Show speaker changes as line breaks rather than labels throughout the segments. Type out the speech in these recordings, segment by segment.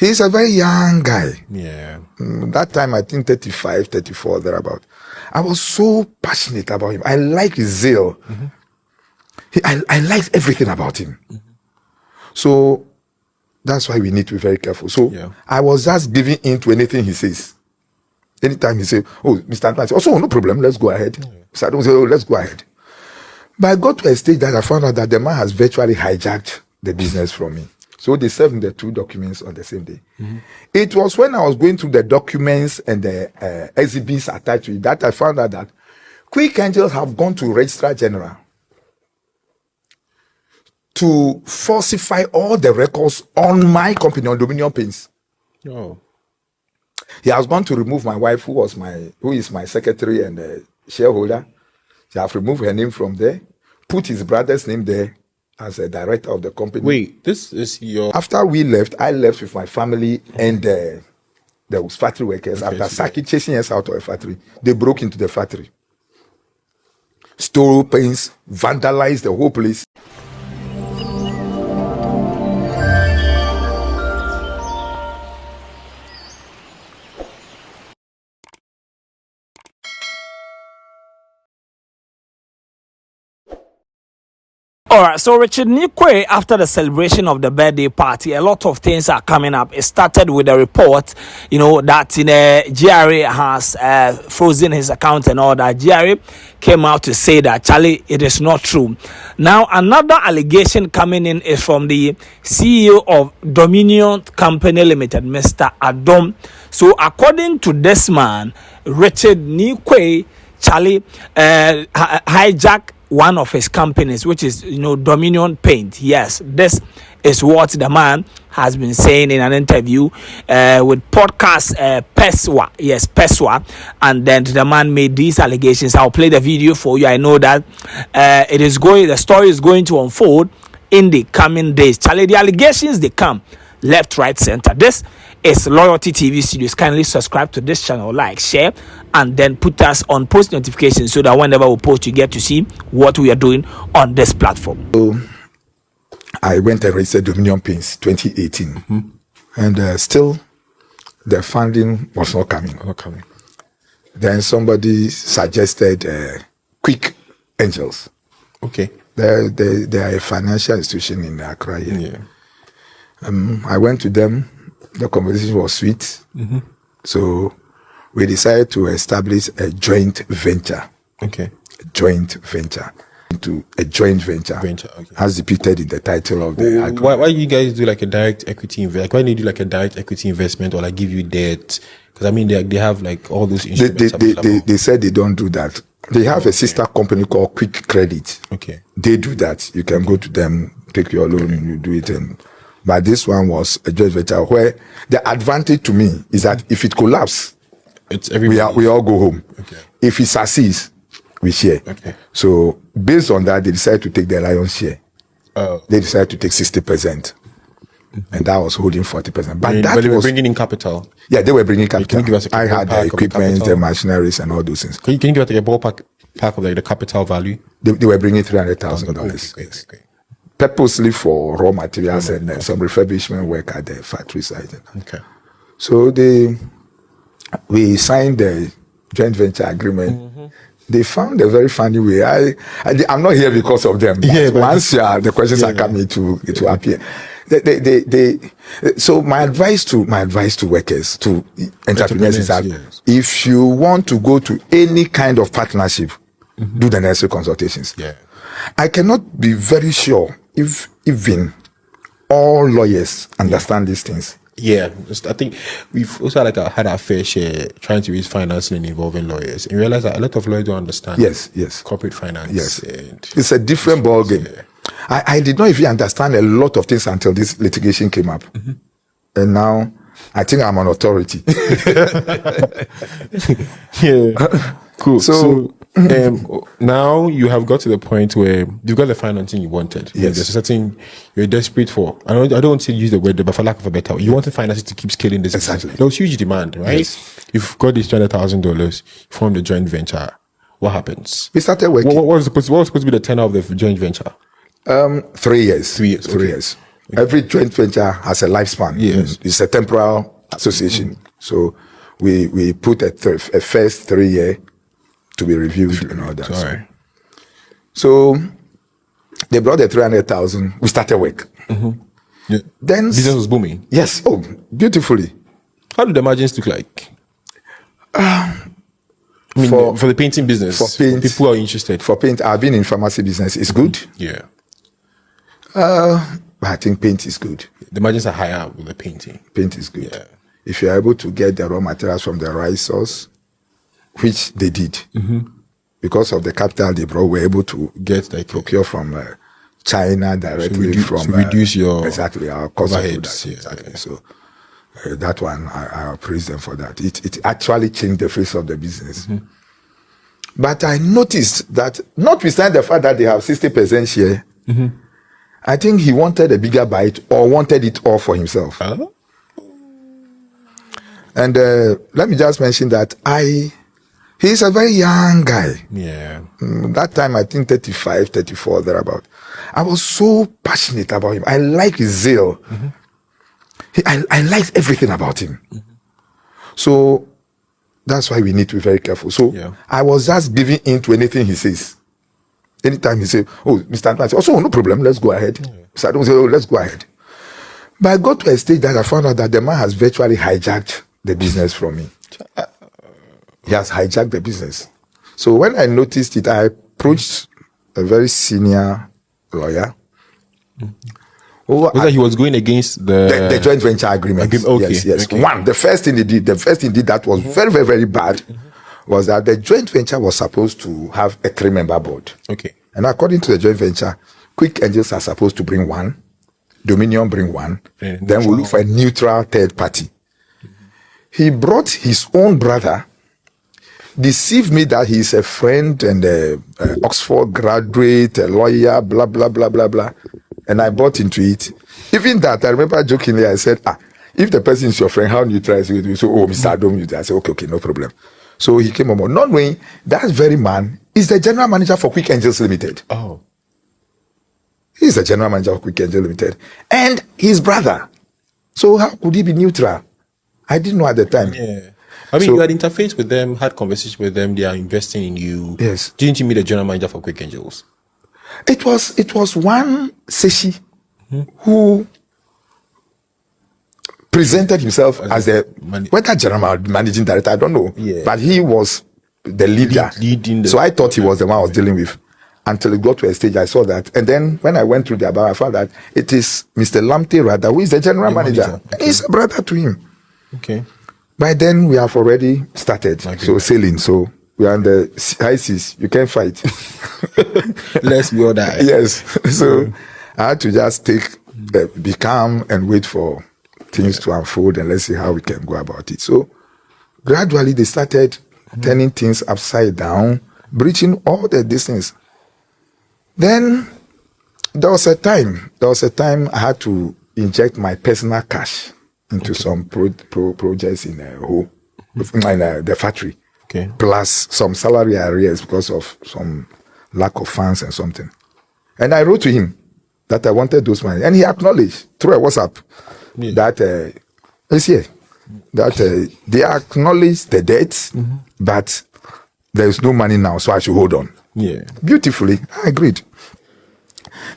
He's a very young guy.
Yeah.
That time, I think 35, 34, thereabout. I was so passionate about him. I like his zeal. I liked everything about him. So that's why we need to be very careful. So I was just giving in to anything he says. Anytime he says, oh, Mr. Antoine, I say, oh, so no problem, let's go ahead. So I don't say, oh, let's go ahead. But I got to a stage that I found out that the man has virtually hijacked the business from me. So they served the 2 documents on the same day. It was when I was going through the documents and the exhibits attached to it that I found out that Quick Angels have gone to Registrar General to falsify all the records on my company, on Dominion Paints.
Oh.
He has gone to remove my wife, who is my secretary and shareholder. They have removed her name from there, put his brother's name there as a director of the company.
Wait, this is your...
After we left, I left with my family and those factory workers. After chasing us out of the factory, they broke into the factory, stole paints, vandalized the whole place.
All right, so Richard Nii Quaye, after the celebration of the birthday party, a lot of things are coming up. It started with a report, that GRA has frozen his account and all that. GRA came out to say that, Charlie, it is not true. Now, another allegation coming in is from the CEO of Dominion Company Limited, Mr. Adom. So, according to this man, Richard Nii Quaye, Charlie, hijacked one of his companies, which is Dominion Paint. Yes, this is what the man has been saying in an interview with podcast Peswa. Yes, Peswa. And then the man made these allegations. I'll play the video for you. I know that the story is going to unfold in the coming days. Charlie, the allegations, they come left, right, center. This is Loyalty TV Studios. Kindly subscribe to this channel, like, share, and then put us on post notifications so that whenever we post, you get to see what we are doing on this platform.
So I went and registered Dominion Paints 2018, and still the funding was not coming. Then somebody suggested Quick Angels.
Okay.
They are a financial institution in Accra here.
Yeah.
I went to them. The conversation was sweet. So we decided to establish a joint venture.
Okay.
A joint venture.
Okay.
As depicted in the title of the agreement.
Why you guys do like a direct equity investment? Why do you do like a direct equity investment or like give you debt? Because I mean, they have like all those instruments.
They said they don't do that. They have a sister company called Quick Credit.
Okay.
They do that. You can go to them, take your loan, and you do it. But this one was a joint venture where the advantage to me is that if it collapses, we all go home.
Okay.
If it succeeds, we share.
Okay.
So based on that, they decided to take the lion's share. They decided to take 60%. And that was holding 40%. But
they were bringing in capital.
Yeah, they were bringing capital.
Can you give us
I had the equipment, the machineries, and all those things.
Can you give us like a ballpark of like the capital value?
They were bringing $300,000. Okay. Purposely for raw materials and some refurbishment work at the factory site.
Okay.
So we signed the joint venture agreement. They found a very funny way. I'm not here because of them. But once the questions are coming, it will appear. So my advice to workers, to entrepreneurs is that if you want to go to any kind of partnership, do the necessary consultations.
Yeah.
I cannot be very sure if even all lawyers understand these things.
Yeah, I think we've also had our fair share trying to raise financing and involving lawyers, and realize that a lot of lawyers don't understand.
Yes.
Corporate finance.
Yes. It's a different ball game. Yeah. I did not even understand a lot of things until this litigation came up, and now I think I'm an authority.
Yeah. Cool. So now you have got to the point where you've got the financing you wanted.
Yes.
There's something you're desperate for. I don't want to use the word, but for lack of a better, you wanted financing to keep scaling this.
Exactly.
There was huge demand, right?
Yes.
You've got this $200,000, formed a joint venture. What happens?
We started working.
What was supposed to be the tenure of the joint venture?
3 years.
3 years.
3 years. Every joint venture has a lifespan.
Yes.
It's a temporal association. So we put a first 3 year to be reviewed and all that.
Sorry.
So they brought the 300,000. We started work.
Yeah.
Then
Business was booming.
Yes. Oh, beautifully.
How did the margins look like? I mean, for the painting business,
for paint,
people are interested.
For paint, I've been in pharmacy business. It's good.
Yeah.
I think paint is good.
The margins are higher with the painting.
Paint is good.
Yeah.
If you're able to get the raw materials from the right source, which they did, because of the capital they brought, we're able to
Get like
procure from China directly
to reduce your
exactly our cost of
overheads,
production.
yeah,
Exactly. So that one, I praise them for that. It actually changed the face of the business. But I noticed that, notwithstanding the fact that they have 60% share, I think he wanted a bigger bite or wanted it all for himself. And let me just mention that he's a very young guy.
Yeah.
That time, I think 35, 34, thereabout. I was so passionate about him. I like his zeal. I liked everything about him. So that's why we need to be very careful. So I was just giving in to anything he says. Anytime he says, "Oh, Mr. Antoine," I say, "Oh, no problem, let's go ahead." So I don't say, "Oh, let's go ahead." But I got to a stage that I found out that the man has virtually hijacked the business from me. He has hijacked the business. So when I noticed it, I approached a very senior lawyer.
Was that he was going against
the joint venture agreement?
Okay.
Yes.
Okay.
One, the first thing he did that was very, very, very bad was that the joint venture was supposed to have a 3-member board.
Okay.
And according to the joint venture, Quick Angels are supposed to bring one, Dominion bring one, then we'll look for a neutral third party. He brought his own brother, deceived me that he's a friend and a Oxford graduate, a lawyer, blah, blah, blah, blah, blah. And I bought into it. Even that, I remember jokingly, I said, if the person is your friend, how neutral is it? So, Mr. Adam, I said, okay, no problem. So he came on, not knowing that very man is the general manager for Quick Angels Limited.
Oh.
He's the general manager of Quick Angels Limited. And his brother. So how could he be neutral? I didn't know at the time.
Yeah. I mean, you had interfaced with them, had conversations with them, they are investing in you.
Yes.
Didn't you meet the general manager for Quick Angels?
It was one Seshi who presented himself as whether general managing director, I don't know.
Yeah.
But he was the leader. So I thought he was the one I was dealing with. Until it got to a stage, I saw that. And then when I went through the about, I found that it is Mr. Lamte Rada, who is the general manager. Okay. He's a brother to him.
Okay.
By then, we have already started. Okay. So sailing. So we are on the high seas. You can't fight.
Let's be all that.
Yes. So I had to just be calm and wait for things to unfold, and let's see how we can go about it. So gradually they started turning things upside down, breaching all the distance. Then there was a time I had to inject my personal cash into some projects in the factory.
Okay.
Plus some salary arrears because of some lack of funds and something. And I wrote to him that I wanted those money. And he acknowledged through a WhatsApp that it's here. That they acknowledge the debts, but there is no money now, so I should hold on.
Yeah.
Beautifully, I agreed.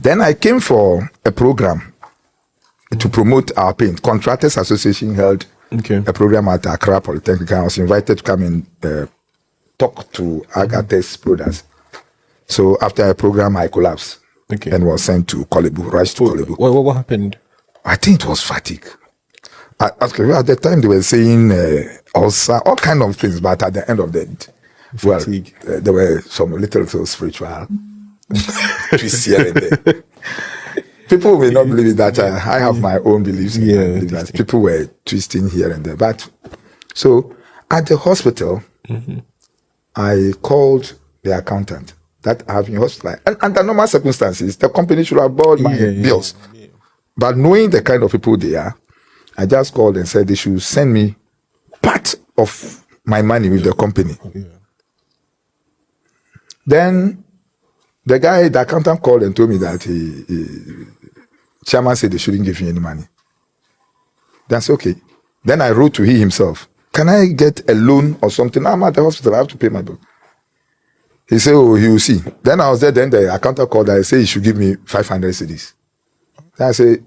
Then I came for a program to promote our paint. Contractors Association held a program at Accra Polytechnic. I was invited to come and talk to Agatex products. So after a program, I collapsed and was sent to Kolebu, rushed to Kolebu.
What happened?
I think it was fatigue. At the time, they were saying ulcer, all kind of things, but at the end of the day, there were some little spiritual twists here and there. People may not believe that I have my own beliefs. That people were twisting here and there. But so at the hospital, I called the accountant that I have been hospitalized. And under normal circumstances, the company should have bought my bills. But knowing the kind of people they are, I just called and said they should send me part of my money with the company. Then the accountant called and told me that Chairman said they shouldn't give me any money. That's okay. Then I wrote to he himself, can I get a loan or something? I'm at the hospital, I have to pay my bill. He said, oh, he will see. Then I was there, then the accountant called, I said he should give me 500 cedis. Then I said,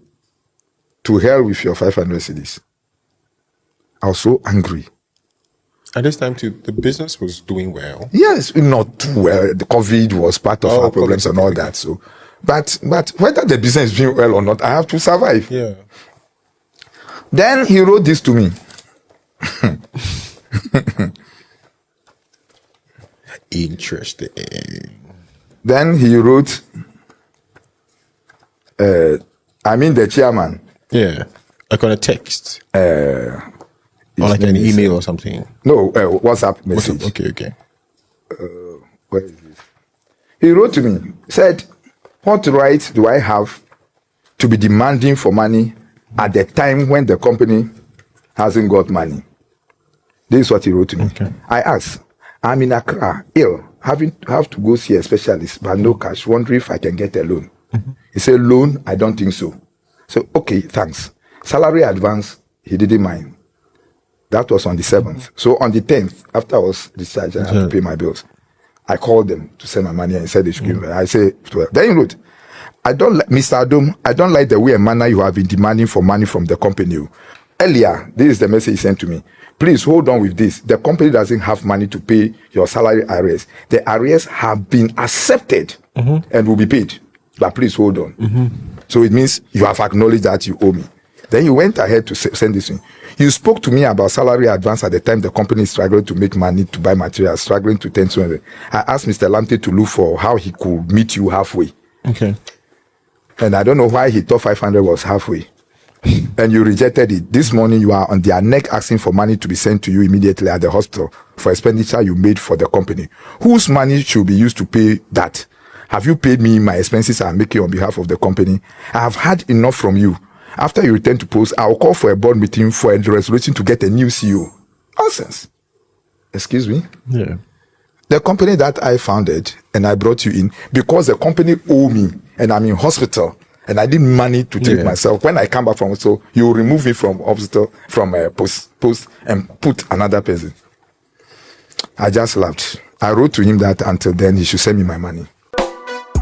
to hell with your 500 cedis. I was so angry.
At this time, too, the business was doing well.
Yes, not too well. The COVID was part of our problems and all that. So, but whether the business is doing well or not, I have to survive.
Yeah.
Then he wrote this to me.
Interesting.
Then he wrote, the chairman.
Yeah. Like on a text. Or like an email or something.
No, WhatsApp message.
Okay.
Where is this? He wrote to me, said, what right do I have to be demanding for money at the time when the company hasn't got money? This is what he wrote to me.
Okay.
I asked, I'm in Accra, ill, have to go see a specialist, but no cash, wondering if I can get a loan. Mm-hmm. He said, loan? I don't think so. So, okay, thanks. Salary advance, he didn't mind. That was on the 7th. So on the 10th, after I was discharged, I had to pay my bills. I called them to send my money and said they should give me. I said, well, then he wrote, Mr. Adom, I don't like the way and manner you have been demanding for money from the company. Earlier, this is the message he sent to me. Please hold on with this. The company doesn't have money to pay your salary arrears. The arrears have been accepted and will be paid. But please hold on. So it means you have acknowledged that you owe me. Then you went ahead to send this in. You spoke to me about salary advance at the time the company struggled to make money to buy materials, struggling to 10-20. I asked Mr. Lamte to look for how he could meet you halfway.
Okay.
And I don't know why he thought 500 was halfway. And you rejected it. This morning you are on their neck asking for money to be sent to you immediately at the hospital for expenditure you made for the company. Whose money should be used to pay that? Have you paid me my expenses I'm making on behalf of the company? I have had enough from you. After you return to post, I'll call for a board meeting for a resolution to get a new CEO. Nonsense. Excuse me?
Yeah.
The company that I founded and I brought you in, because the company owe me and I'm in hospital and I didn't money to treat myself. When I come back from hospital, you remove me from hospital, from post and put another person. I just laughed. I wrote to him that until then he should send me my money.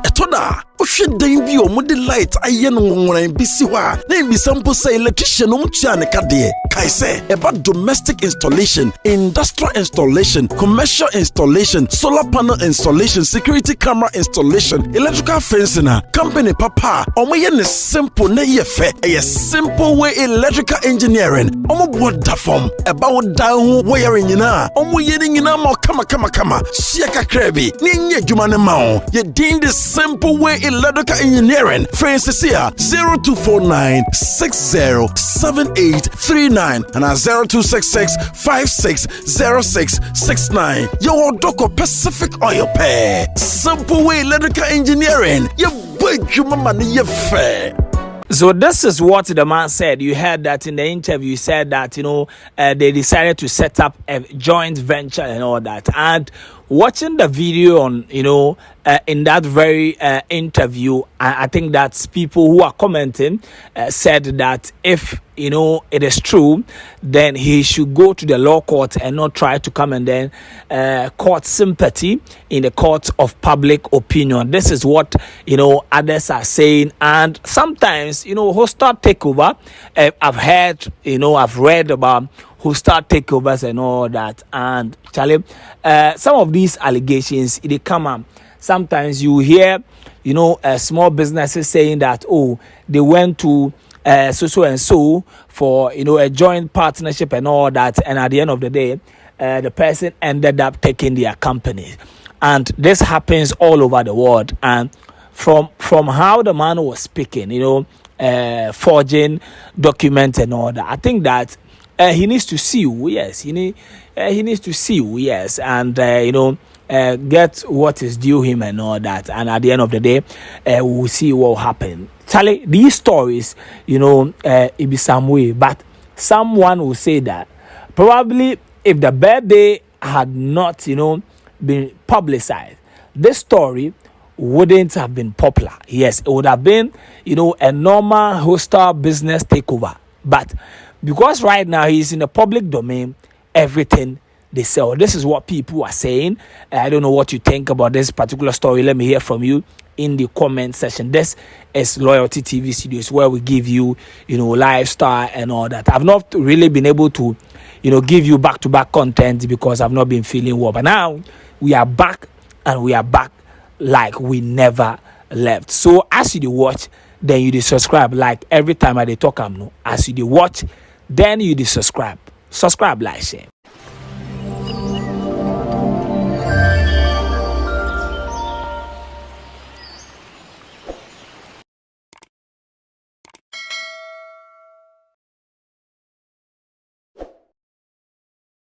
Etoda, Oshidan bi omode light aye no wonran bi si ho a na bi sample say electrician no tua ne kade kai say about domestic installation, industrial installation, commercial installation, solar panel installation, security camera installation, electrical fencing company papa omoye ne simple na ye fe a simple way electrical engineering omo board da form about da ho wiring nyina omoye ni nyina ma kama sia kakra bi ni nye adwuma ne ma o ye din the simple way electrical engineering. Francis here 0249 607839 and 0266 560669. Your Doko Pacific Oil Pay. Simple way electrical engineering. You beg you money you fair.
So this is what the man said. You heard that in the interview. He said that, they decided to set up a joint venture and all that. And watching the video on, in that very interview, I think that people who are commenting said that if, it is true, then he should go to the law court and not try to come and then court sympathy in the court of public opinion. This is what, others are saying. And sometimes, hostile takeover, I've heard, I've read about hostile takeovers and all that. And Charlie, some of these allegations, they come up. Sometimes you hear, small businesses saying that, they went to so and so for, a joint partnership and all that. And at the end of the day, the person ended up taking their company. And this happens all over the world. And from how the man was speaking, forging documents and all that, I think that he needs to sue, yes. He needs to sue, yes, and get what is due him and all that. And at the end of the day, we'll see what will happen. Charlie, these stories, it be some way, but someone will say that probably if the birthday had not, been publicized, this story wouldn't have been popular. Yes, it would have been, you know, a normal hostile business takeover. But because right now he's in the public domain, everything they sell. This is what people are saying. I don't know what you think about this particular story. Let me hear from you in the comment section. This is Loyalty TV Studios, where we give you, you know, lifestyle and all that. I've not really been able to, you know, give you back-to-back content because I've not been feeling well. But now we are back, and we are back like we never left. So as you watch, then you subscribe. Like every time I talk, as you watch, then you subscribe, like, share.